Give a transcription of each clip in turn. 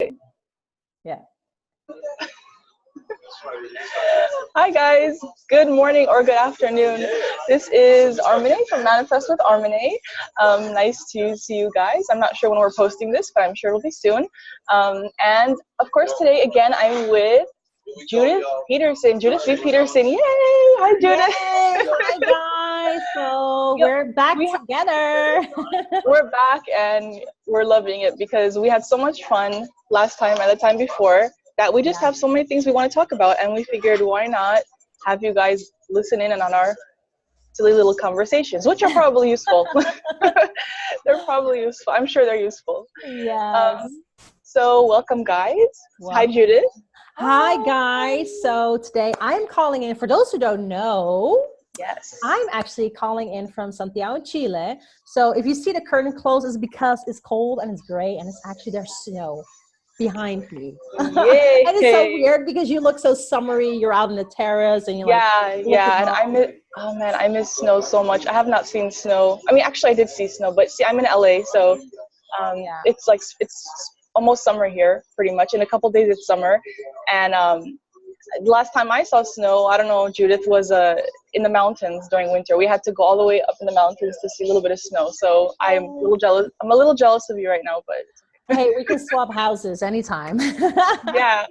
Yeah. Hi guys, good morning or good afternoon. This is Armine from Manifest with Armine. Nice to see you guys. I'm not sure when we're posting this, but I'm sure it'll be soon. And of course today again I'm with Judith Peterson. Judith B. Peterson. Yay! Hi Judith. Yay! Hi guys. So we're back together. We're back and we're loving it because we had so much fun last time and the time before that we just have so many things we want to talk about, and we figured why not have you guys listen in on our silly little conversations, which are probably useful. They're probably useful. I'm sure they're useful. Yes. So welcome guys. Hi Judith. Hi guys. So today I'm calling in, for those who don't know, yes, I'm actually calling in from Santiago, Chile. So if you see the curtain closed, it's because it's cold and it's gray and it's actually there's snow behind me. Yay. And it's so weird because you look so summery. You're out on the terrace and you're and I miss snow so much. I have not seen snow. I mean, actually I did see snow, but see, I'm in LA, so it's like it's almost summer here pretty much. In a couple days it's summer. And last time I saw snow, I don't know, Judith, was in the mountains during winter. We had to go all the way up in the mountains to see a little bit of snow. So I'm a little jealous. I'm a little jealous of you right now, but hey, we can swap houses anytime. Yeah.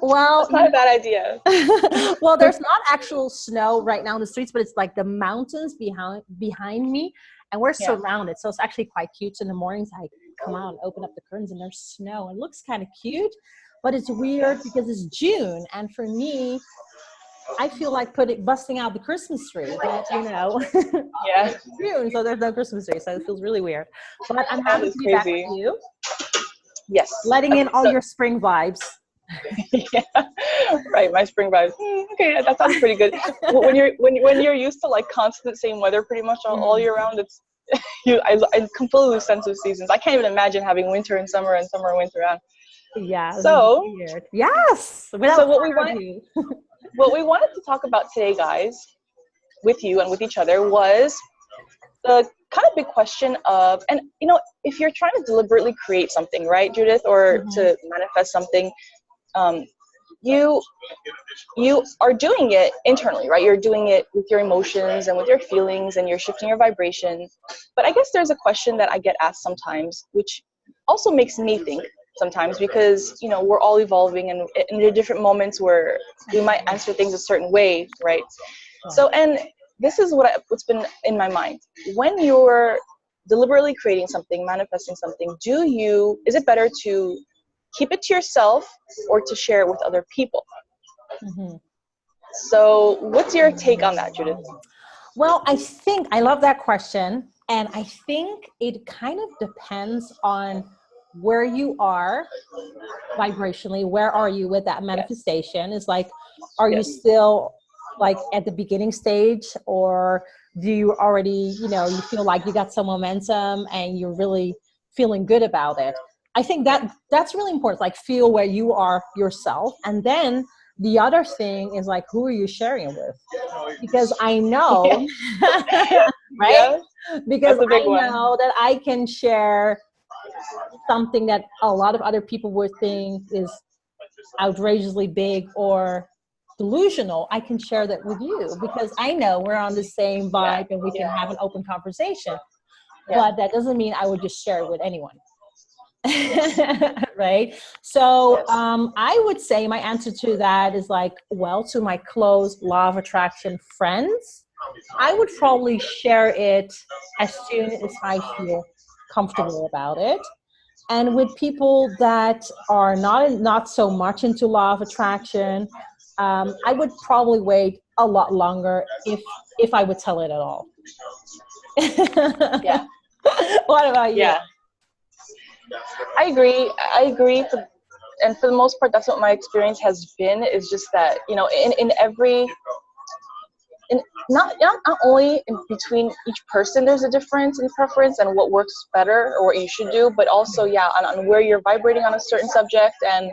Well, it's not a bad idea. Well, there's not actual snow right now in the streets, but it's like the mountains behind me, and we're surrounded. So it's actually quite cute. So in the mornings, I come out and open up the curtains, and there's snow. It looks kind of cute, but it's weird because it's June, and for me, I feel like busting out the Christmas tree, but it's June, so there's no Christmas tree, so it feels really weird. But I'm happy to be back with you. Yes. Letting in all your spring vibes. Yeah, right. My spring vibes. Okay, that sounds pretty good. When you're used to like constant same weather, pretty much all year round, it's I completely lose sense of seasons. I can't even imagine having winter and summer and summer and winter on. Yeah. So weird. Yes. So what we wanted to talk about today, guys, with you and with each other, was the kind of big question of, and if you're trying to deliberately create something, right, Judith, or to manifest something, you are doing it internally, right? You're doing it with your emotions and with your feelings, and you're shifting your vibration. But I guess there's a question that I get asked sometimes, which also makes me think sometimes, because we're all evolving, and there are different moments where we might answer things a certain way, right? So, and this is what's been in my mind. When you're deliberately creating something, manifesting something, is it better to keep it to yourself or to share it with other people? So what's your take on that, Judith? Well, I love that question. And I think it kind of depends on where you are vibrationally. Where are you with that manifestation? It's like, are you still like at the beginning stage, or do you already, you feel like you got some momentum and you're really feeling good about it? I think that's really important. Like, feel where you are yourself. And then the other thing is like, who are you sharing it with? Because I know, right? Because I know that I can share something that a lot of other people would think is outrageously big or delusional. I can share that with you because I know we're on the same vibe and we can have an open conversation. But that doesn't mean I would just share it with anyone. Right? So I would say my answer to that is like, well, to my close law of attraction friends, I would probably share it as soon as I feel comfortable about it. And with people that are not so much into law of attraction, I would probably wait a lot longer if I would tell it at all. Yeah. What about you? Yeah. I agree. And for the most part, that's what my experience has been, is just that, not only in between each person, there's a difference in preference and what works better or what you should do, but also, on where you're vibrating on a certain subject and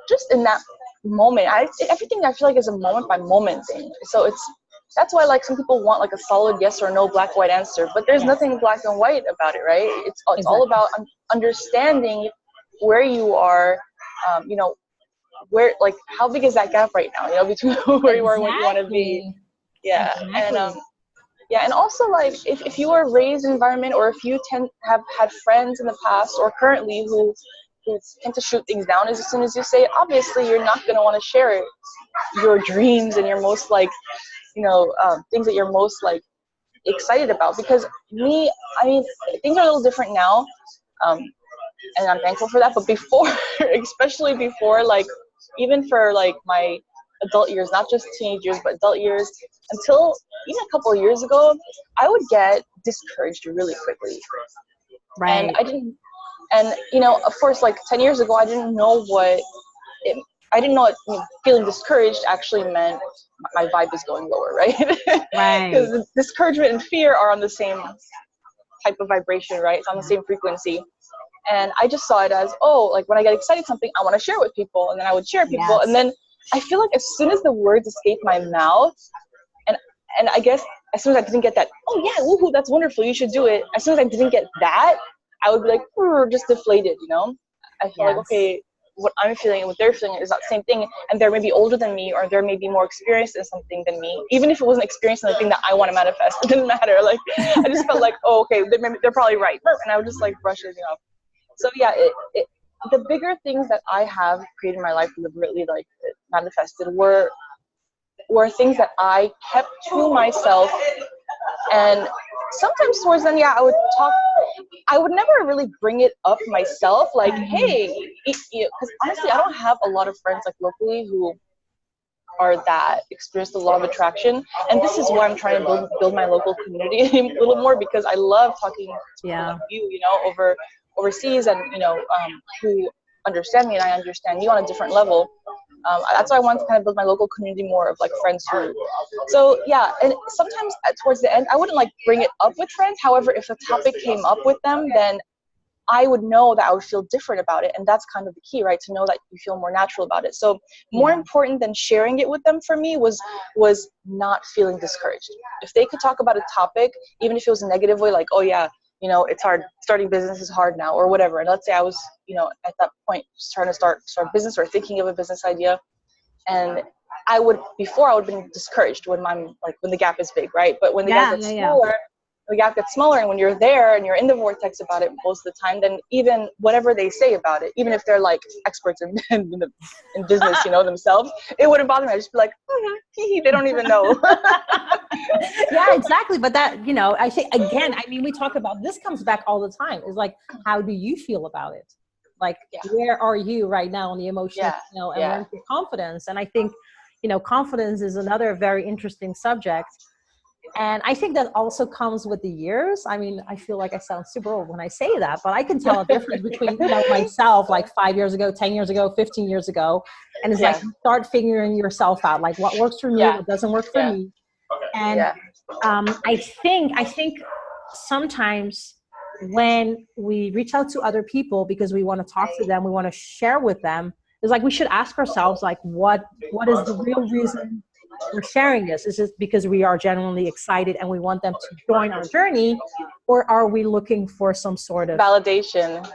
just in that moment. Everything I feel like is a moment by moment thing. So that's why like some people want like a solid yes or no, black white answer, but there's nothing black and white about it, right? It's all about understanding where you are, you know, where, like, how big is that gap right now, you know, between where you are and what you want to be. Yeah. Exactly. And yeah, and also, like, if you are raised in an environment, or if you have had friends in the past or currently who tend to shoot things down as soon as you say it, obviously you're not going to want to share your dreams and your most, like, you know, things that you're most, like, excited about. Because I mean, things are a little different now, and I'm thankful for that. But before, especially before, like, even for, like, my adult years, not just teenage years, but adult years, until even a couple of years ago, I would get discouraged really quickly. Right. And you know, of course, like 10 years ago, I didn't know feeling discouraged actually meant my vibe is going lower, right? Right. Because discouragement and fear are on the same type of vibration, right? It's on the same frequency. And I just saw it as, oh, like, when I get excited something, I want to share with people, and then I would share people. Yes. And then I feel like as soon as the words escaped my mouth, and I guess as soon as I didn't get that, oh yeah, woohoo, that's wonderful, you should do it. As soon as I didn't get that, I would be like, just deflated, you know? I feel like, okay, what I'm feeling and what they're feeling is not the same thing, and they're maybe older than me, or they're maybe more experienced in something than me. Even if it wasn't experienced in the thing that I want to manifest, it didn't matter. Like, I just felt like, oh, okay, they're probably right, and I would just, like, brush everything off. So yeah, the bigger things that I have created in my life deliberately, like, manifested, were things that I kept to myself. And sometimes towards then, yeah, I would never really bring it up myself, like, hey, because honestly, I don't have a lot of friends, like, locally who are that experienced a law of attraction. And this is why I'm trying to build my local community a little more, because I love talking to people like you know, overseas, and, you know, who understand me and I understand you on a different level. That's why I want to kind of build my local community more of, like, friends who. So yeah, and sometimes towards the end, I wouldn't, like, bring it up with friends. However, if a topic came up with them, then I would know that I would feel different about it. And that's kind of the key, right? To know that you feel more natural about it. So more important than sharing it with them for me was not feeling discouraged. If they could talk about a topic, even if it was a negative way, like, oh yeah, you know, it's hard, starting business is hard now, or whatever. And let's say I was, you know, at that point just trying to start business, or thinking of a business idea. And before I would have been discouraged when the gap is big, right? But when the gap gets smaller, the gap gets smaller, and when you're there and you're in the vortex about it most of the time, then even whatever they say about it, even if they're, like, experts in business, you know, themselves, it wouldn't bother me. I'd just be like, they don't even know. Yeah, exactly. But that, you know, I think, again, I mean, we talk about, this comes back all the time, is like, how do you feel about it? Like, where are you right now on the emotional, you know, and where's your confidence? And I think, you know, confidence is another very interesting subject. And I think that also comes with the years. I mean, I feel like I sound super old when I say that, but I can tell a difference between, you know, myself, like 5 years ago, 10 years ago, 15 years ago. And it's like, you start figuring yourself out, like, what works for me, what doesn't work for me. And I think sometimes when we reach out to other people because we want to talk to them, we want to share with them, it's like, we should ask ourselves, like, what is the real reason we're sharing this? Is it because we are genuinely excited and we want them to join our journey, or are we looking for some sort of validation?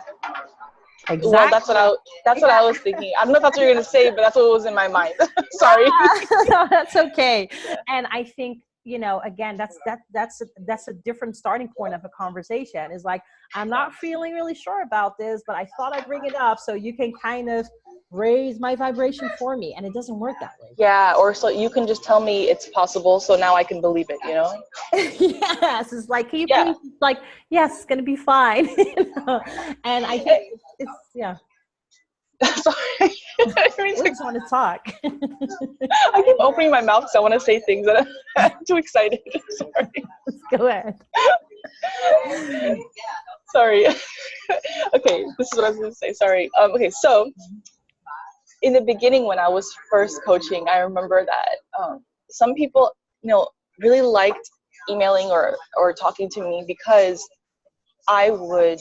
Exactly. Well, that's what I was thinking. I don't know if that's what you're gonna say, but that's what was in my mind. Sorry. No, that's okay. And I think, you know, again, that's a different starting point of a conversation. Is like, I'm not feeling really sure about this, but I thought I'd bring it up so you can kind of raise my vibration for me. And it doesn't work that way. Yeah, or so you can just tell me it's possible, so now I can believe it, you know? Yes, it's like, can you please, like, yes, it's gonna be fine. You know? And I think it's Sorry. I just want to talk. I keep opening my mouth because I want to say things that I'm too excited. Sorry. Let's go ahead. Sorry. Okay, this is what I was going to say. Sorry. Okay, so in the beginning when I was first coaching, I remember that some people, you know, really liked emailing or talking to me because I would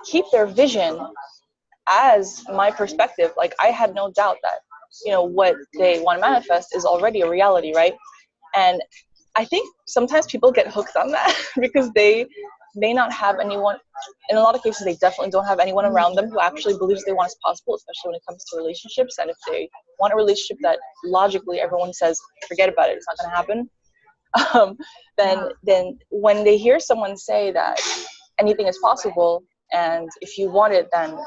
keep their vision as my perspective. Like, I had no doubt that, you know, what they want to manifest is already a reality, right? And I think sometimes people get hooked on that because they may not have anyone, in a lot of cases they definitely don't have anyone around them who actually believes they want is possible, especially when it comes to relationships. And if they want a relationship that logically everyone says forget about it, it's not going to happen, then when they hear someone say that anything is possible, and if you want it, then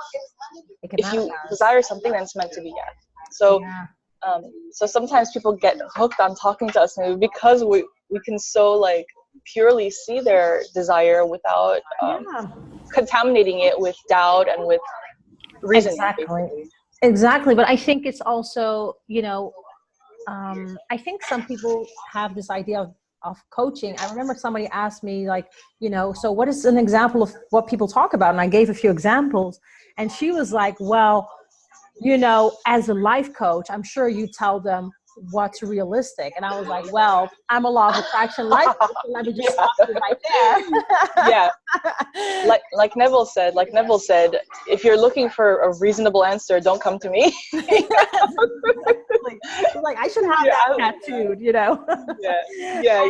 if you desire something, then it's meant to be. So so sometimes people get hooked on talking to us, maybe because we can so like purely see their desire without contaminating it with doubt and with reasoning. Exactly. But I think it's also, you know, I think some people have this idea of coaching. I remember somebody asked me, like, you know, so what is an example of what people talk about? And I gave a few examples, and she was like, well, you know, as a life coach, I'm sure you tell them what's realistic. And I was like, well, I'm a law of attraction life coach, so let me just stop you right there. Like Neville said, if you're looking for a reasonable answer, don't come to me. like I should have that tattooed, you know. Yeah.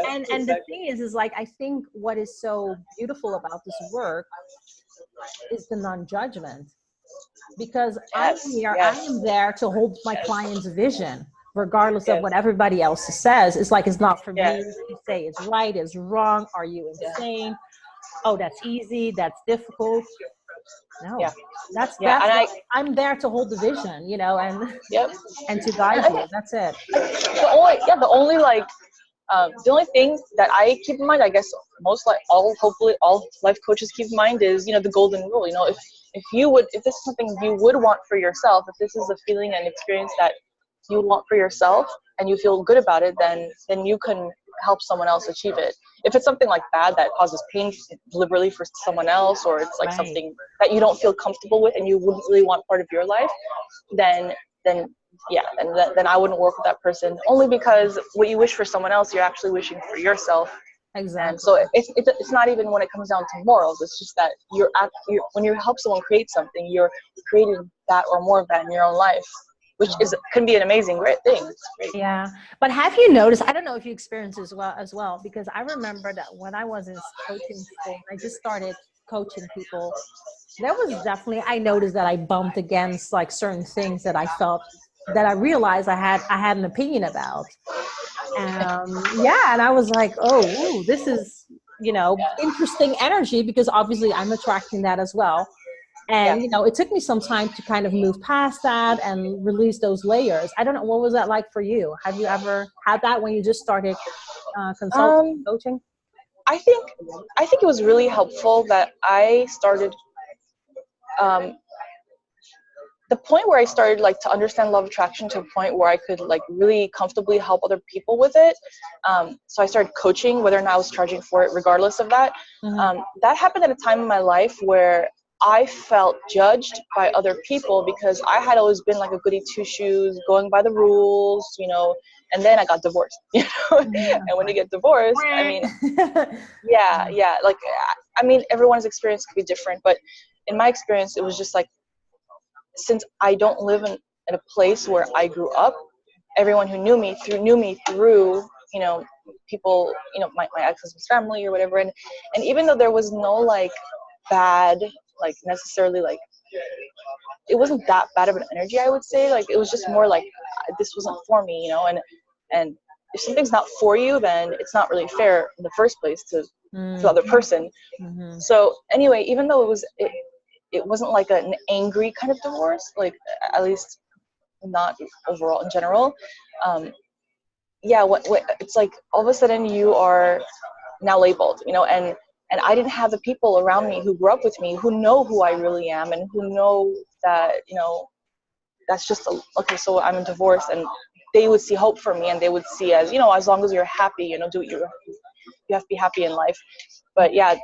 And exactly. The thing is like, I think what is so beautiful about this work is the non-judgment. Because I am there to hold my client's vision, regardless of what everybody else says. It's like, it's not for me to say it's right, it's wrong, are you insane? Oh, that's easy, that's difficult. No, that's I'm there to hold the vision, you know, and and to guide you. That's it. The only thing that I keep in mind, I guess hopefully all life coaches keep in mind, is, you know, the golden rule. You know, if this is something you would want for yourself, if this is a feeling and experience that you want for yourself and you feel good about it, then you can help someone else achieve it. If it's something like bad that causes pain deliberately for someone else, or it's like something that you don't feel comfortable with and you wouldn't really want part of your life, then I wouldn't work with that person, only because what you wish for someone else, you're actually wishing for yourself. Exactly. And so it's not even when it comes down to morals. It's just that when you help someone create something, you're creating that or more of that in your own life, which can be an amazing, great thing. Great. Yeah. But have you noticed, I don't know if you experienced as well, because I remember that when I was in coaching school, I just started coaching people. There was definitely, I noticed that I bumped against like certain things that I felt, that I realized I had an opinion about. And I was like, oh, this is, you know, interesting energy, because obviously I'm attracting that as well. And, you know, it took me some time to kind of move past that and release those layers. I don't know, what was that like for you? Have you ever had that when you just started consulting, coaching? I think it was really helpful that I started, the point where I started like to understand law of attraction to a point where I could like really comfortably help other people with it. So I started coaching, whether or not I was charging for it, regardless of that. That happened at a time in my life where I felt judged by other people, because I had always been like a goody two-shoes, going by the rules, you know, and then I got divorced, you know. And when you get divorced, I mean, like, I mean, everyone's experience could be different, but in my experience, it was just like, since I don't live in a place where I grew up, everyone who knew me through, you know, people, you know, my ex-husband's family or whatever. And even though there was no like bad, like necessarily like, it wasn't that bad of an energy, I would say. Like, it was just more like, this wasn't for me, you know, and if something's not for you, then it's not really fair in the first place to the other person. So anyway, even though it wasn't like an angry kind of divorce, like at least not overall in general. What it's like all of a sudden you are now labeled, you know, and I didn't have the people around me who grew up with me who know who I really am and who know that, you know, that's just okay. So I'm in divorce, and they would see hope for me, and they would see as, you know, as long as you're happy, you know, you have to be happy in life. But yeah,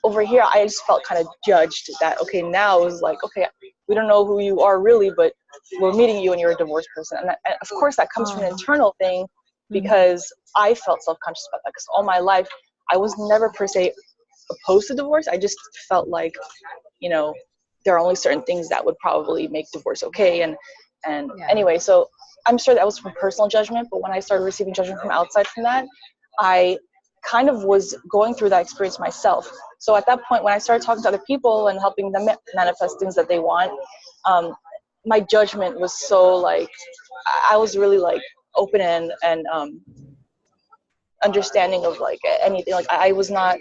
over here, I just felt kind of judged that, okay, now it was like, okay, we don't know who you are really, but we're meeting you and you're a divorced person. And of course, that comes from an internal thing, because I felt self-conscious about that, because all my life, I was never per se opposed to divorce. I just felt like, you know, there are only certain things that would probably make divorce okay. And anyway, so I'm sure that was from personal judgment, but when I started receiving judgment from outside from that, I kind of was going through that experience myself. So at that point, when I started talking to other people and helping them manifest things that they want, my judgment was so like, I was really like open and understanding of like anything. Like I was not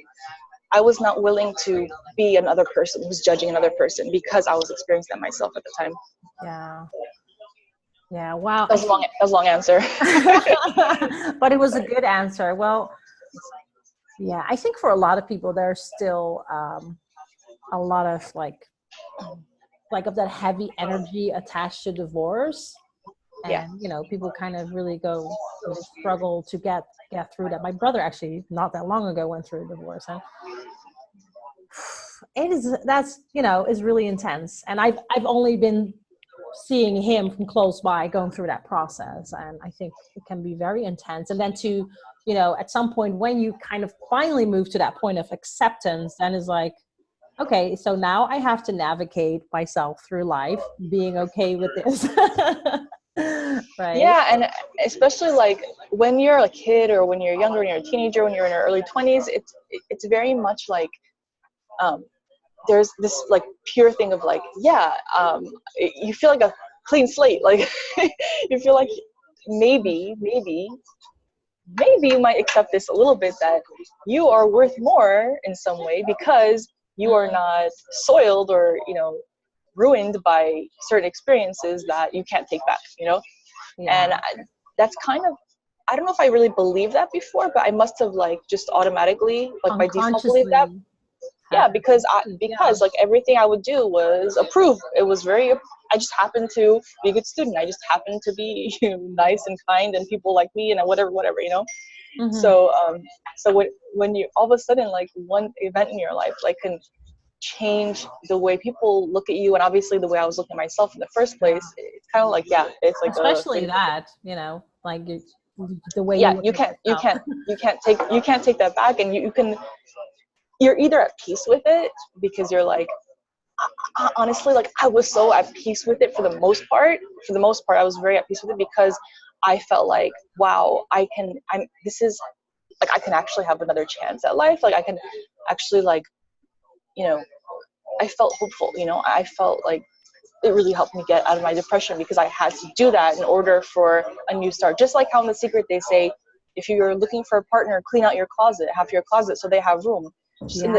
willing to be another person who's judging another person because I was experiencing that myself at the time. Yeah. Yeah. Wow. That was a long answer. But it was a good answer. Well, yeah, I think for a lot of people, there's still a lot of like of that heavy energy attached to divorce. And, Yeah. you know, people kind of really struggle to get through that. My brother actually not that long ago went through a divorce, and that's is really intense. And I've only been seeing him from close by going through that process, and I think it can be very intense. And then to at some point when you kind of finally move to that point of acceptance, then is like, okay, so now I have to navigate myself through life being okay with this. Right. Yeah, and especially like when you're a kid or when you're younger, when you're a teenager, when you're in your early 20s, it's very much like there's this like pure thing of like, you feel like a clean slate. Like you feel like maybe you might accept this a little bit, that you are worth more in some way because you are not soiled or ruined by certain experiences that you can't take back, Yeah. And that's kind of, I don't know if I really believed that before, but I must have like just automatically, like by default, believed that. Yeah, because like everything I would do was approved. It was I just happened to be a good student. I just happened to be nice and kind, and people like me, and whatever, Mm-hmm. So when you all of a sudden, like, one event in your life like can change the way people look at you, and obviously the way I was looking at myself in the first place, it's kind of like, it's like especially that like the way you can't take that back, and you're either at peace with it because you're like, honestly, like I was so at peace with it for the most part. I was very at peace with it because I felt like, wow, I can actually have another chance at life. Like I can actually, like, I felt hopeful, I felt like it really helped me get out of my depression because I had to do that in order for a new start. Just like how in The Secret they say, if you're looking for a partner, clean out your closet, half your closet so they have room. Just in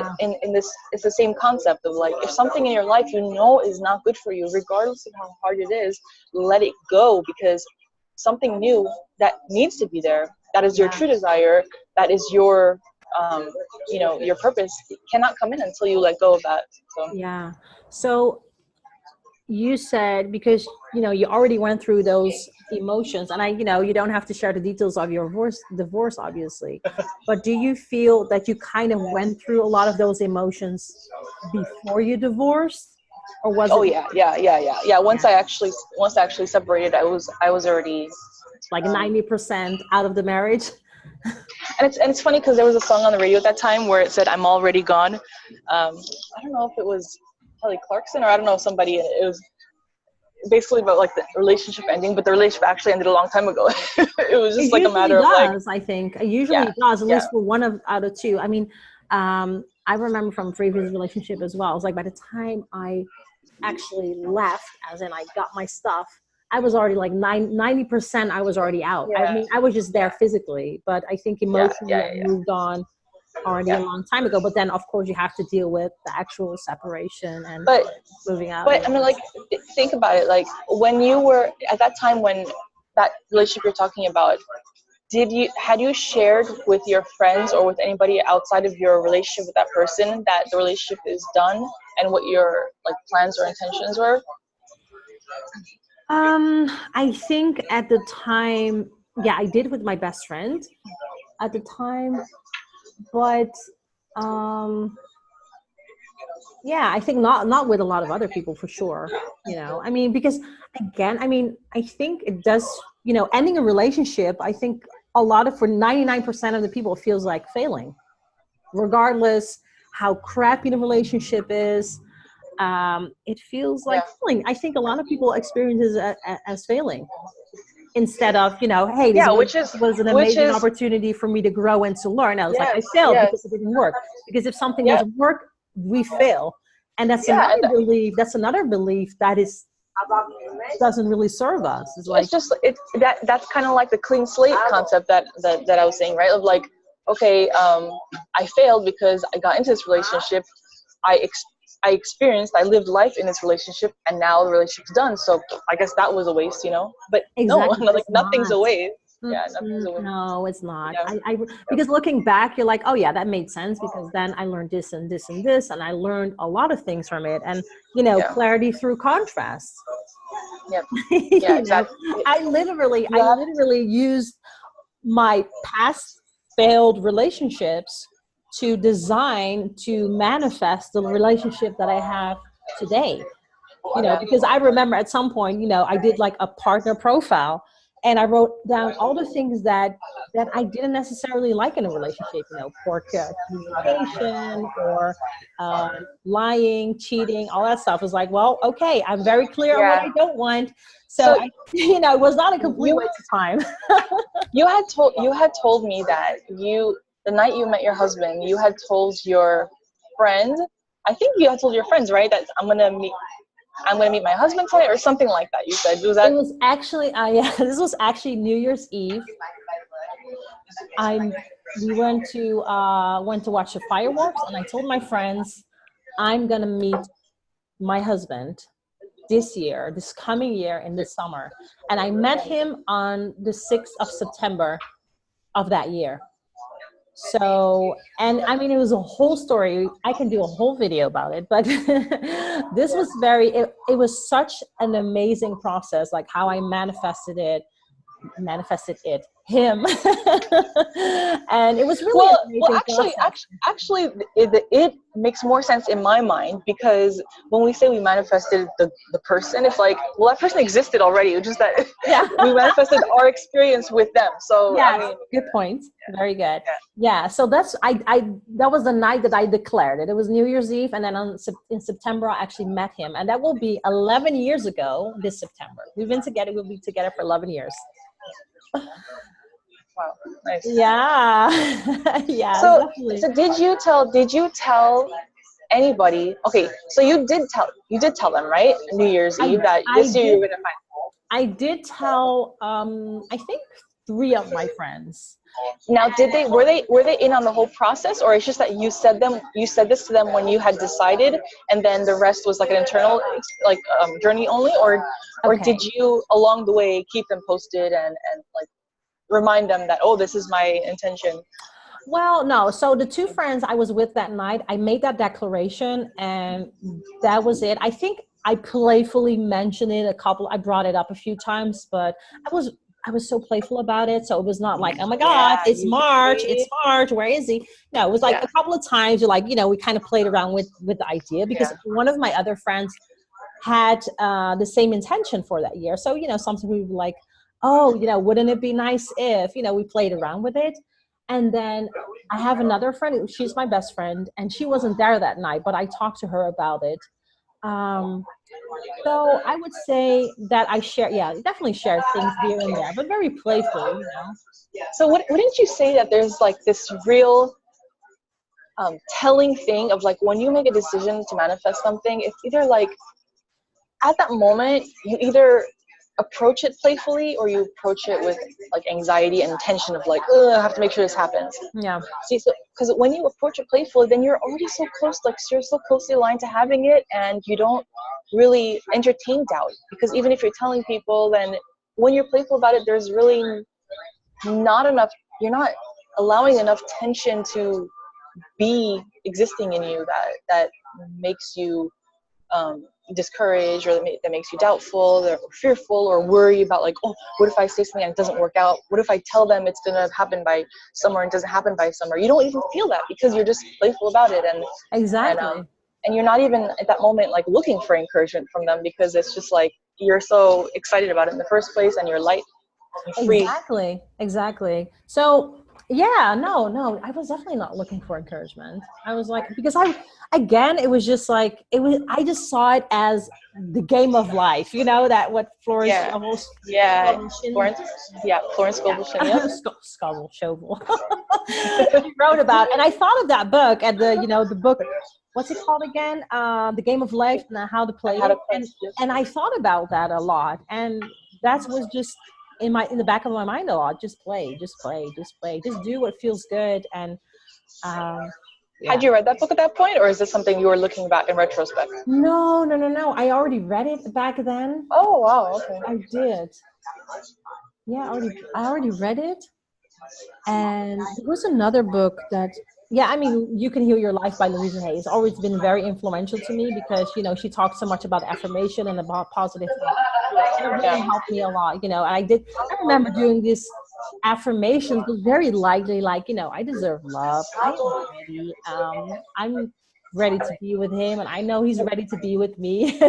this, it's the same concept of like, if something in your life is not good for you, regardless of how hard it is, let it go, because something new that needs to be there, that is your true desire, that is your your purpose, cannot come in until you let go of that. So you said, because you already went through those emotions, and you don't have to share the details of your divorce obviously, but do you feel that you kind of went through a lot of those emotions before you divorced, or was it? Once I actually separated, I was already like 90% out of the marriage. And it's funny because there was a song on the radio at that time where it said, "I'm already gone." I don't know if it was Kelly Clarkson or I don't know, somebody. It was basically about like the relationship ending, but the relationship actually ended a long time ago. It was just like a matter of like. I think it usually does, at least for one out of two. I mean, I remember from a previous relationship as well. It was like by the time I actually left, as in I got my stuff, I was already like 90%. I was already out. I mean, I was just there physically, but I think emotionally I moved on already a long time ago. But then, of course, you have to deal with the actual separation and moving out. But I mean, like, think about it. Like, when you were at that time, when that relationship you're talking about, had you shared with your friends or with anybody outside of your relationship with that person that the relationship is done and what your like plans or intentions were? I think at the time, I did with my best friend at the time, but I think not with a lot of other people for sure. I mean, because again, I mean, I think it does, ending a relationship, I think for 99% of the people, it feels like failing, regardless how crappy the relationship is. It feels like failing. I think a lot of people experience it as failing. instead of, hey, this Yeah, was an amazing opportunity for me to grow and to learn. I was like, I failed because it didn't work. Because if something doesn't work, we fail. And that's another belief. That's another belief that doesn't really serve us. It's like, that's kind of like the clean slate concept that I was saying, right? Of like, okay, I failed because I got into this relationship. I lived life in this relationship, and now the relationship's done. So I guess that was a waste, But exactly, no, like nothing's a waste. Yeah, nothing's a waste. No, it's not. Yeah. Because looking back, you're like, oh yeah, that made sense, because then I learned this and this and this, and I learned a lot of things from it. And clarity through contrast. Yep. Yeah, exactly. I literally used my past failed relationships to manifest the relationship that I have today. Because I remember at some point, I did like a partner profile, and I wrote down all the things that I didn't necessarily like in a relationship, poor communication or lying, cheating, all that stuff. It was like, well, okay, I'm very clear on what I don't want. So it was not a complete waste of time. You had told me that the night you met your husband, you had told your friend, I think you had told your friends, right, that I'm gonna meet my husband tonight, or something like that. You said, was that? It was actually, this was actually New Year's Eve. We went to watch the fireworks, and I told my friends, I'm gonna meet my husband this coming year in the summer. And I met him on the 6th of September of that year. So, and I mean, it was a whole story. I can do a whole video about it, but this was it was such an amazing process, like how I manifested him. And it was really actually it makes more sense in my mind, because when we say we manifested the person, it's like, well, that person existed already. It was just that we manifested our experience with them. So I mean, good point. Very good. Yeah. So that's that was the night that I declared it. It was New Year's Eve, and then in September I actually met him, and that will be 11 years ago this September. We'll be together for 11 years. Wow, nice. Yeah. Yeah. So did you tell anybody? Okay, so you did tell them, right? New Year's Eve that this year you're gonna find. I did tell I think 3 of my friends. Now, were they in on the whole process, or it's just that you said this to them when you had decided, and then the rest was like an internal journey only, or did you along the way keep them posted and like remind them that, oh, this is my intention? Well, no. So the 2 friends I was with that night, I made that declaration, and that was it. I think I playfully mentioned it I brought it up a few times, but I was so playful about it. So it was not like, oh my God, it's March, where is he? No, it was like a couple of times you're like, we kind of played around with the idea, because one of my other friends had the same intention for that year. So, something we were like, oh, wouldn't it be nice if, we played around with it. And then I have another friend, she's my best friend, and she wasn't there that night, but I talked to her about it. So I would say that I definitely shared things here and there, but very playful, So wouldn't you say that there's like this real telling thing of like, when you make a decision to manifest something, it's either like at that moment you either approach it playfully, or you approach it with like anxiety and tension of like, I have to make sure this happens. Yeah. See, so because when you approach it playfully, then you're already so close, like you're so closely aligned to having it, and you don't really entertain doubt. Because even if you're telling people, then when you're playful about it, there's really not enough. You're not allowing enough tension to be existing in you that makes you discouraged, or that makes you doubtful or fearful or worry about like, oh, what if I say something and it doesn't work out? What if I tell them it's gonna happen by summer and it doesn't happen by summer? You don't even feel that, because you're just playful about it, and and you're not even at that moment like looking for encouragement from them, because it's just like you're so excited about it in the first place, and you're light and free. Exactly. So Yeah, no, I was definitely not looking for encouragement. I was like, because it was just like, I just saw it as the game of life, that what Florence Yeah. almost Yeah. mentioned. Florence Scovel. Yeah. Scoville Shovel. She wrote about, and I thought of that book and the book, what's it called again? The Game of Life and how to play it. And I thought about that a lot. And that was just in the back of my mind a lot. Just play, just do what feels good. And yeah. Had you read that book at that point, or is this something you were looking back in retrospect? No. I already read it back then. Oh wow, okay. I did. Yeah, I already read it. And there was another book that, You Can Heal Your Life by Louise Hay. It's always been very influential to me because, she talks so much about affirmation and about positive thought. And it really helped me a lot, and I remember doing these affirmations, but very lightly, like, I deserve love. I'm ready to be with him, and I know he's ready to be with me.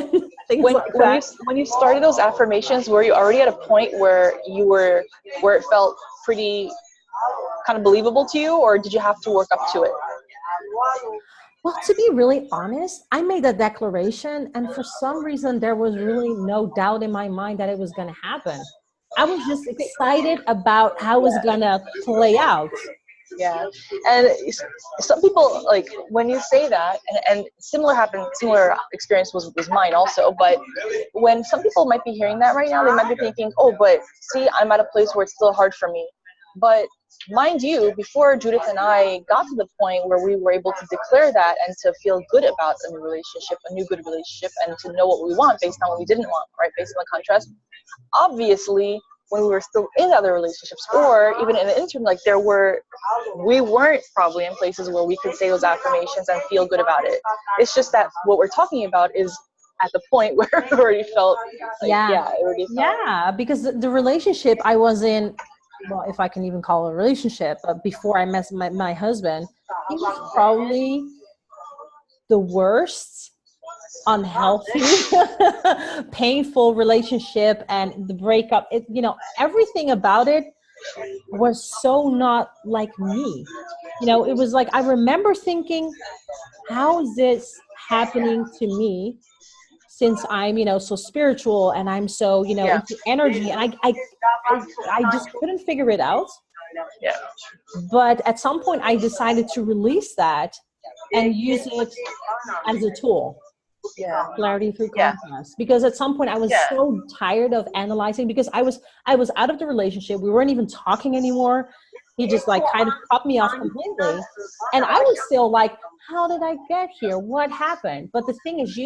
When you started those affirmations, were you already at a point where it felt pretty kind of believable to you, or did you have to work up to it? Well, to be really honest, I made a declaration, and for some reason, there was really no doubt in my mind that it was going to happen. I was just excited about how it was going to play out. Yeah, and some people, like, when you say that, and similar experience was mine also, but when some people might be hearing that right now, they might be thinking, oh, but see, I'm at a place where it's still hard for me. But mind you, before Judith and I got to the point where we were able to declare that and to feel good about a new good relationship, and to know what we want based on what we didn't want, right, based on the contrast, obviously, when we were still in other relationships, or even in the interim, like, we weren't probably in places where we could say those affirmations and feel good about it. It's just that what we're talking about is at the point where it already felt because the relationship I was in, well, if I can even call it a relationship, but before I met my husband, he was probably the worst unhealthy, painful relationship, and the breakup. Everything about it was so not like me. It was like, I remember thinking, how is this happening to me? Since I'm, so spiritual and I'm so, into energy, and I just couldn't figure it out. Yeah. But at some point, I decided to release that and use it as a tool. Yeah. Clarity through contrast. Because at some point I was so tired of analyzing, because I was out of the relationship. We weren't even talking anymore. He just like kind of cut me off completely. And I was still like, how did I get here? What happened? But the thing is,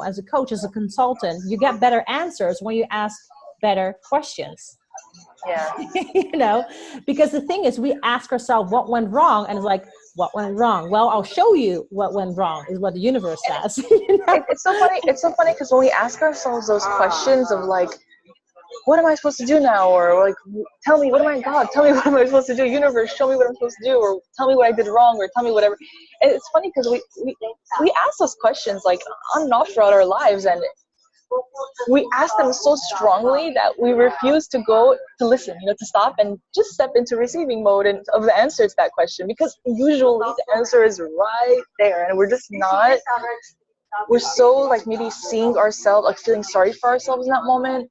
as a coach, as a consultant, you get better answers when you ask better questions. Yeah. Because the thing is, we ask ourselves what went wrong, and it's like, what went wrong? Well, I'll show you what went wrong, is what the universe says. It's so funny. It's so funny because when we ask ourselves those questions of like, what am I supposed to do now? Or like, tell me, God, tell me what am I supposed to do? Universe, show me what I'm supposed to do, or tell me what I did wrong, or tell me whatever. And it's funny because we ask those questions like on and off throughout our lives, and we ask them so strongly that we refuse to listen, to stop and just step into receiving mode and of the answer to that question, because usually the answer is right there, and we're just not. We're so like maybe seeing ourselves, like feeling sorry for ourselves in that moment,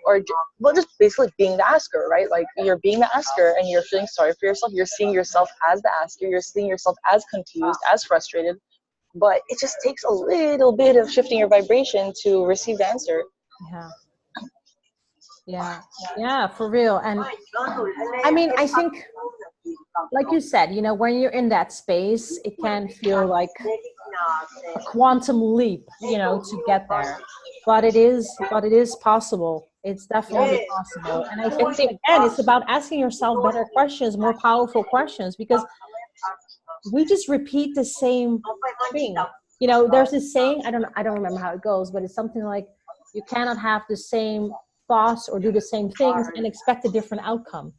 or just basically being the asker, right? Like, you're being the asker and you're feeling sorry for yourself. You're seeing yourself as the asker. You're seeing yourself as confused, as frustrated. But it just takes a little bit of shifting your vibration to receive the answer. Yeah, for real. And I mean, I think, like you said, when you're in that space, it can feel like a quantum leap, to get there. But it is possible. It's definitely possible. And I think, again, it's about asking yourself better questions, more powerful questions, because we just repeat the same thing. There's this saying, I don't remember how it goes, but it's something like, you cannot have the same thoughts or do the same things and expect a different outcome.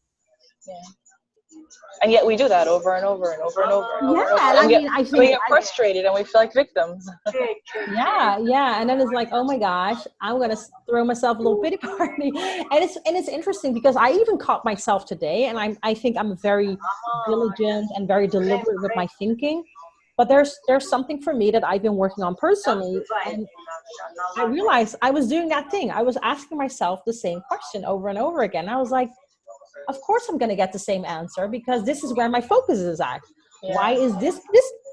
And yet we do that over and over and over and over and over Yeah, and over. and And I mean, I we think, get frustrated and we feel like victims. yeah, and then it's like, oh my gosh, I'm gonna throw myself a little pity party, and it's interesting because I even caught myself today, and I think I'm very diligent and very deliberate with my thinking, but there's something for me that I've been working on personally, and I realized I was doing that thing. I was asking myself the same question over and over again. I was like, of course I'm going to get the same answer because this is where my focus is at. Yeah. Why is this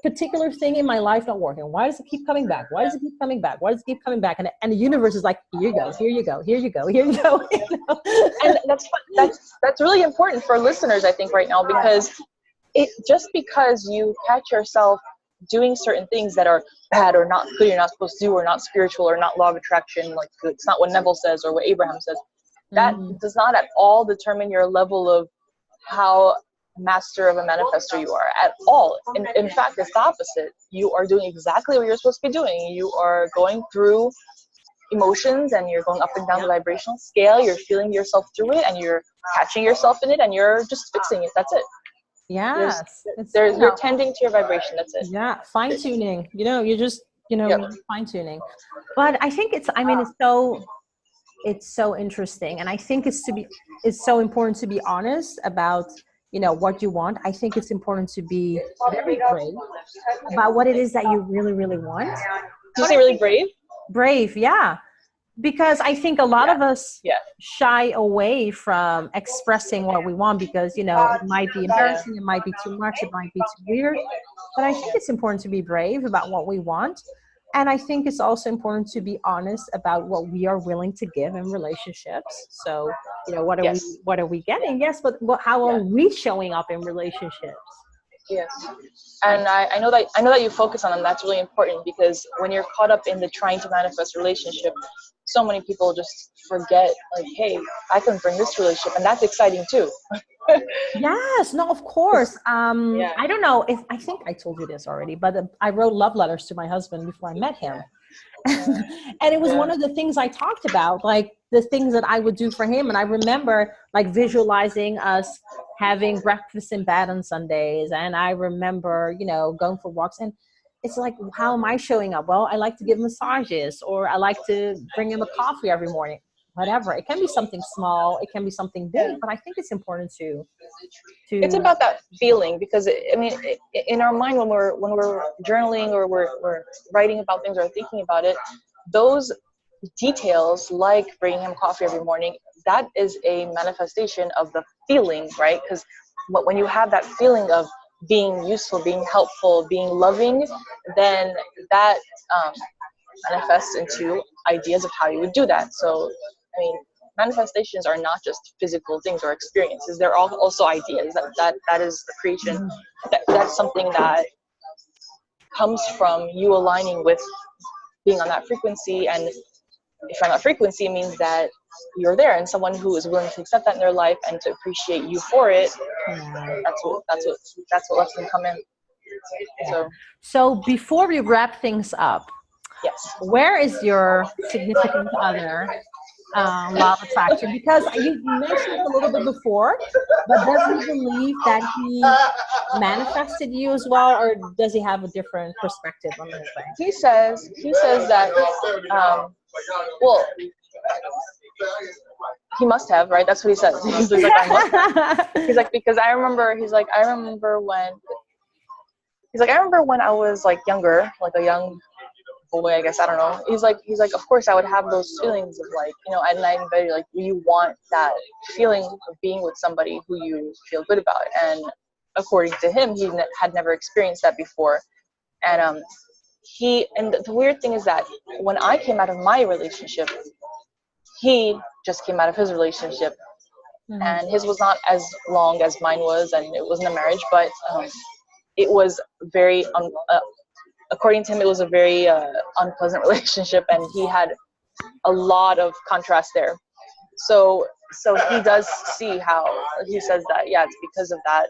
particular thing in my life not working? Why does it keep coming back? Why does it keep coming back? Why does it keep coming back? And the universe is like, here you go, here you go, here you go, here you go. You know? And that's really important for listeners, I think, right now, because just because you catch yourself doing certain things that are bad or not good, you're not supposed to do, or not spiritual, or not law of attraction, like it's not what Neville says or what Abraham says, that does not at all determine your level of how master of a manifestor you are at all. In fact, it's the opposite. You are doing exactly what you're supposed to be doing. You are going through emotions and you're going up and down the vibrational scale. You're feeling yourself through it and you're catching yourself in it and you're just fixing it. That's it. Yes. You're tending to your vibration. That's it. Yeah. Fine tuning, you're just, Yep. fine tuning. But I think it's so interesting. And I think it's so important to be honest about, what you want. I think it's important to be very brave about what it is that you really, really want. Did you say really brave? Brave, yeah. Because I think a lot of us shy away from expressing what we want because, it might be embarrassing, it might be too much, it might be too weird. But I think it's important to be brave about what we want. And I think it's also important to be honest about what we are willing to give in relationships. So, what are we getting? Yes, but how are we showing up in relationships? Yes. And I know that you focus on them. That's really important because when you're caught up in the trying to manifest relationship, so many people just forget, like, hey, I can bring this relationship, and that's exciting too. Yes, no, of course. I don't know if I think I told you this already, but I wrote love letters to my husband before I met him. And it was one of the things I talked about, like the things that I would do for him. And I remember like visualizing us having breakfast in bed on Sundays. And I remember, going for walks. And it's like, how am I showing up? Well, I like to give massages, or I like to bring him a coffee every morning. Whatever. It can be something small. It can be something big. But I think it's important to. It's about that feeling because in our mind when we're journaling or we're writing about things or thinking about it, those details like bringing him coffee every morning, that is a manifestation of the feeling, right? Because when you have that feeling of being useful, being helpful, being loving, then that manifests into ideas of how you would do that. So manifestations are not just physical things or experiences. They're also ideas. That is the creation. That's something that comes from you aligning with being on that frequency. And if you're on that frequency, it means that you're there, and someone who is willing to accept that in their life and to appreciate you for it. That's what lets them come in. So before we wrap things up, yes, where is your significant other? Law of attraction, because you mentioned it a little bit before, but does he believe that he manifested you as well, or does he have a different perspective on the whole thing? He says that well, he must have, right? That's what he says. He's like, I must have. He's like, because I remember when I was like younger, like a young boy, I guess, I don't know. He's like, of course I would have those feelings of like, at night in bed, like you want that feeling of being with somebody who you feel good about. And according to him, he had never experienced that before. And the weird thing is that when I came out of my relationship, he just came out of his relationship. And his was not as long as mine was, and it wasn't a marriage, but it was very according to him, it was a very unpleasant relationship, and he had a lot of contrast there. So he does see how he says that, yeah, it's because of that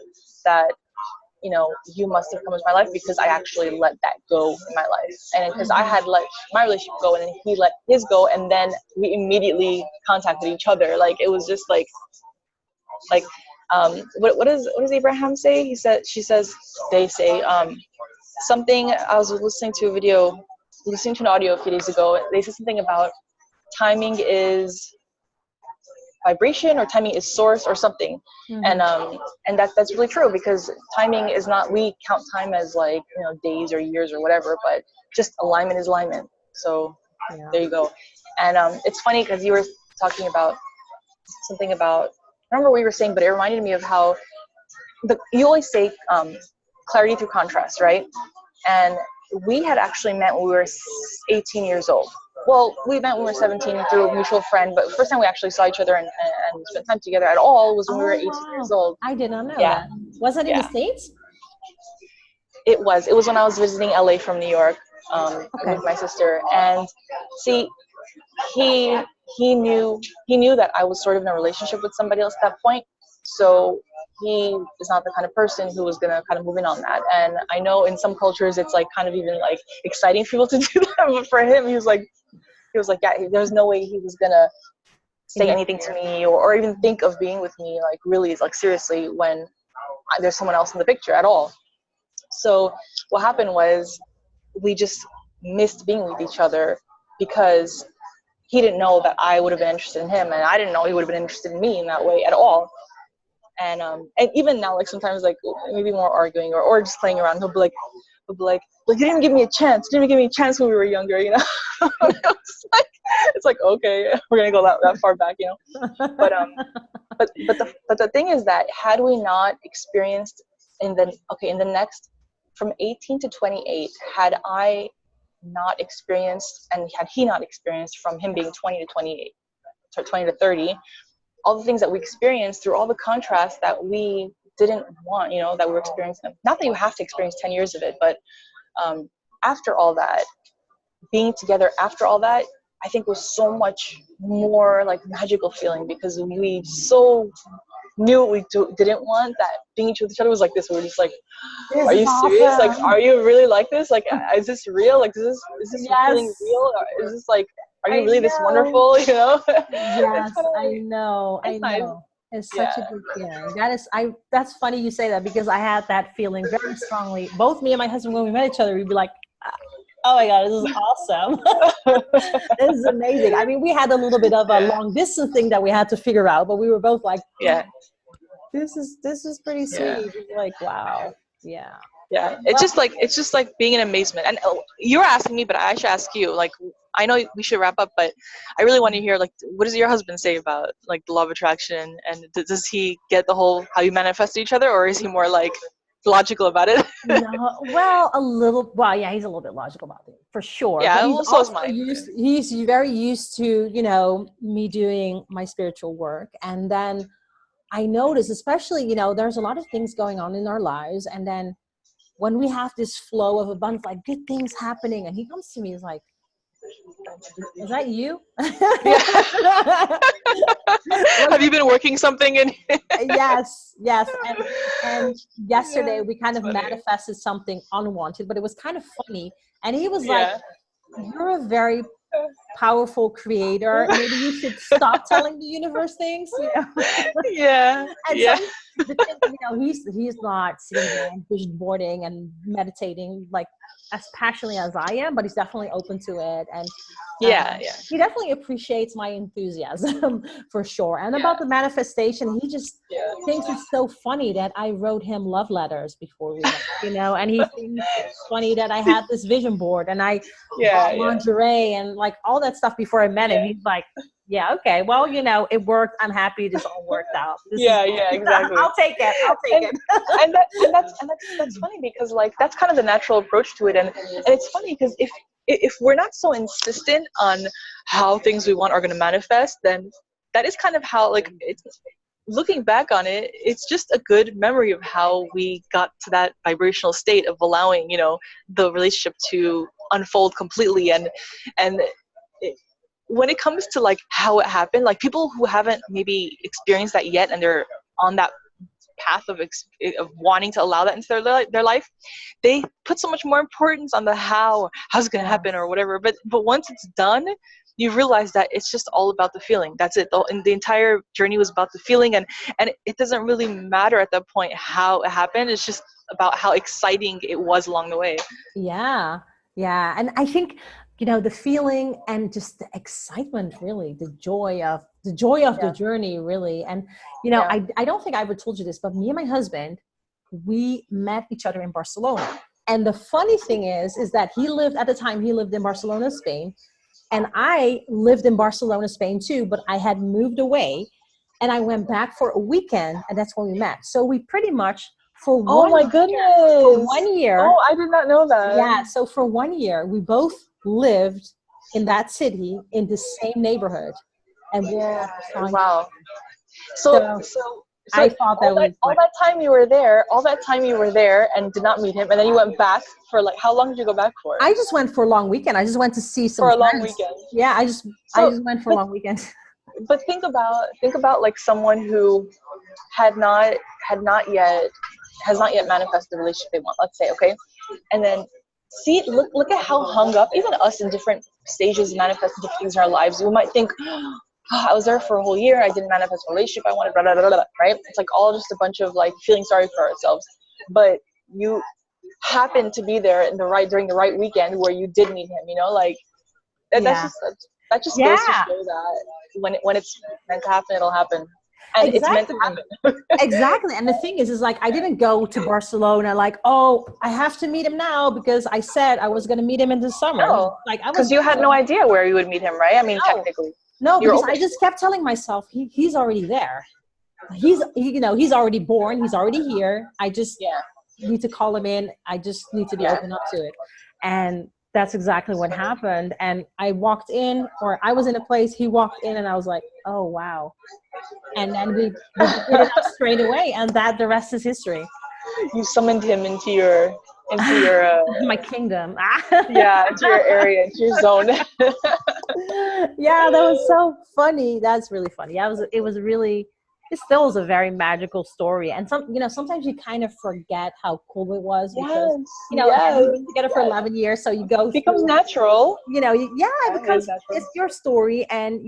you must have come into my life because I actually let that go in my life, and because I had let my relationship go, and then he let his go, and then we immediately contacted each other. Like it was just like What does Abraham say? They say something. I was listening to an audio a few days ago. They said something about timing is vibration, or timing is source, or something. And that's really true, because timing is not, we count time as like, days or years or whatever, but just alignment is alignment. So there you go. And it's funny because you were talking about something about, I don't remember what you were saying, but it reminded me of how you always say clarity through contrast, right? And we had actually met when we were 18 years old. Well, we met when we were 17 through a mutual friend, but the first time we actually saw each other and spent time together at all was when we were 18 years old. I did not know that. Was it in the States? It was when I was visiting LA from New York with my sister. And see, he knew that I was sort of in a relationship with somebody else at that point. So he is not the kind of person who was gonna kind of move in on that. And I know in some cultures it's like kind of even like exciting for people to do that, but for him, he was like, yeah, there's no way he was gonna say anything to me or even think of being with me, like really, like seriously, when there's someone else in the picture at all. So what happened was we just missed being with each other because he didn't know that I would have been interested in him, and I didn't know he would have been interested in me in that way at all. And even now, like sometimes, like maybe more arguing or just playing around, he'll be like, you didn't give me a chance. You didn't give me a chance when we were younger, it's like, okay, we're gonna go that far back, But the thing is that had we not experienced in the next from 18 to 28, had I not experienced and had he not experienced from him being 20 to 28, or 20 to 30, all the things that we experienced through all the contrast that we didn't want, that we were experiencing. Not that you have to experience 10 years of it, but after all that, being together after all that, I think was so much more like magical feeling, because we so knew what we didn't want, that being with each other was like this. We were just like, are you serious? Like, are you really like this? Like, is this real? Like, is this feeling real? Or is this like, are you really this wonderful? Yes, I know. It's such a good feeling. That's funny you say that, because I had that feeling very strongly. Both me and my husband, when we met each other, we'd be like, oh my God, this is awesome. This is amazing. I mean, we had a little bit of a long distance thing that we had to figure out, but we were both like, this is pretty sweet. Like, wow. Yeah. It's just like being in amazement. And you were asking me, but I should ask you, like, I know we should wrap up, but I really want to hear, like, what does your husband say about like the law of attraction, and does he get the whole how you manifest each other, or is he more like logical about it? No, well, yeah, he's a little bit logical about it, for sure. Yeah, but he's also mine. He's very used to, me doing my spiritual work. And then I notice, especially, there's a lot of things going on in our lives. And then when we have this flow of abundance, like good things happening, and he comes to me, he's like, is that you? Have you been working something in? Yes. And yesterday we kind of manifested something unwanted, but it was kind of funny. And he was like, you're a very powerful creator. Maybe you should stop telling the universe things. Yeah. And so the thing, he's not sitting there and vision boarding and meditating like as passionately as I am, but he's definitely open to it. And he definitely appreciates my enthusiasm for sure. And about the manifestation, he just thinks it's so funny that I wrote him love letters before we met, and he thinks it's funny that I had this vision board and I bought lingerie and like all that stuff before I met him. He's like, yeah, okay, well, it worked. I'm happy this all worked out. Exactly. I'll take it. And that's funny, because like that's kind of the natural approach to it, and it's funny because if we're not so insistent on how things we want are going to manifest, then that is kind of how, like, it's looking back on it, it's just a good memory of how we got to that vibrational state of allowing the relationship to unfold completely. And when it comes to like how it happened, like people who haven't maybe experienced that yet and they're on that path of wanting to allow that into their life, they put so much more importance on the how's it going to happen or whatever. But once it's done, you realize that it's just all about the feeling. That's it. And the entire journey was about the feeling, and it doesn't really matter at that point how it happened. It's just about how exciting it was along the way. Yeah. And I think, the feeling and just the excitement, really, the joy of the journey, really. And, I don't think I ever told you this, but me and my husband, we met each other in Barcelona. And the funny thing is that he lived in Barcelona, Spain. And I lived in Barcelona, Spain too, but I had moved away and I went back for a weekend, and that's when we met. So we pretty much, for one year. Oh, I did not know that. Yeah. So for 1 year, we both lived in that city in the same neighborhood. And wow. So I thought all that time you were there and did not meet him, and then you went back for how long did you go back for? I just went for a long weekend. I just went to see some friends. For a long weekend. Yeah, I just went for a long weekend. But think about someone who has not yet manifested the relationship they want, let's say, okay? And then look at how hung up, even us in different stages manifesting different things in our lives. We might think, I was there for a whole year, I didn't manifest a relationship, I wanted blah, blah, blah, blah, right? It's all just a bunch of feeling sorry for ourselves. But you happen to be there during the right weekend where you did meet him, that just goes to show that when it's meant to happen, it'll happen. And it's meant to happen. Exactly. And the thing is I didn't go to Barcelona I have to meet him now because I said I was going to meet him in the summer. No, because you had no idea where you would meet him, right? I mean, technically. No, because I just kept telling myself he's already there. He's already born. He's already here. I just need to call him in. I just need to be open up to it. And that's exactly what happened. And I walked in, or I was in a place, he walked in, and I was like, oh, wow. And then we hit it up straight away, and the rest is history. You summoned him into your my kingdom. Into your area, into your zone. Yeah, that was so funny. That's really funny. It still is a very magical story. And sometimes you kind of forget how cool it was because we've been together for 11 years, so you go. It becomes natural. It's your story, and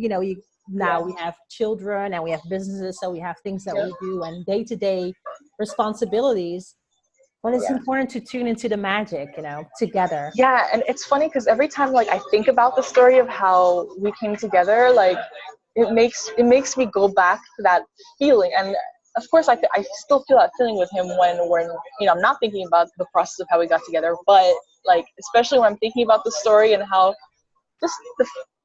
now we have children and we have businesses, so we have things that we do and day-to-day responsibilities. But it's important to tune into the magic, together. Yeah, and it's funny because every time I think about the story of how we came together, it makes me go back to that feeling. And of course, I still feel that feeling with him when I'm not thinking about the process of how we got together, but especially when I'm thinking about the story and how just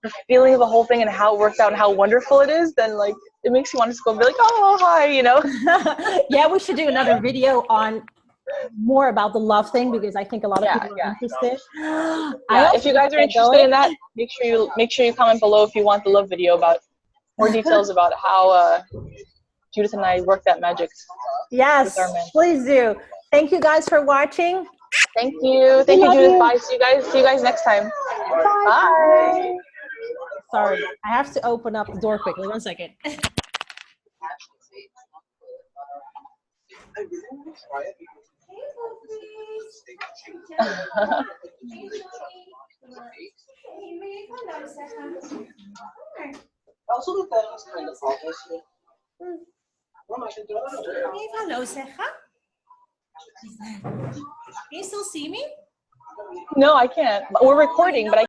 the feeling of the whole thing and how it worked out and how wonderful it is, then it makes you want to just go and be oh, hi, Yeah, we should do another video on more about the love thing, because I think a lot of people are interested. If you guys are interested in that, make sure you comment below if you want the love video about more details about how Judith and I work that magic. Yes, please do. Thank you guys for watching. Thank you, Judith. Bye. See you guys next time. Bye. Sorry, I have to open up the door quickly. 1 second. Hello, Secha. Can you still see me? No, I can't. We're recording, but I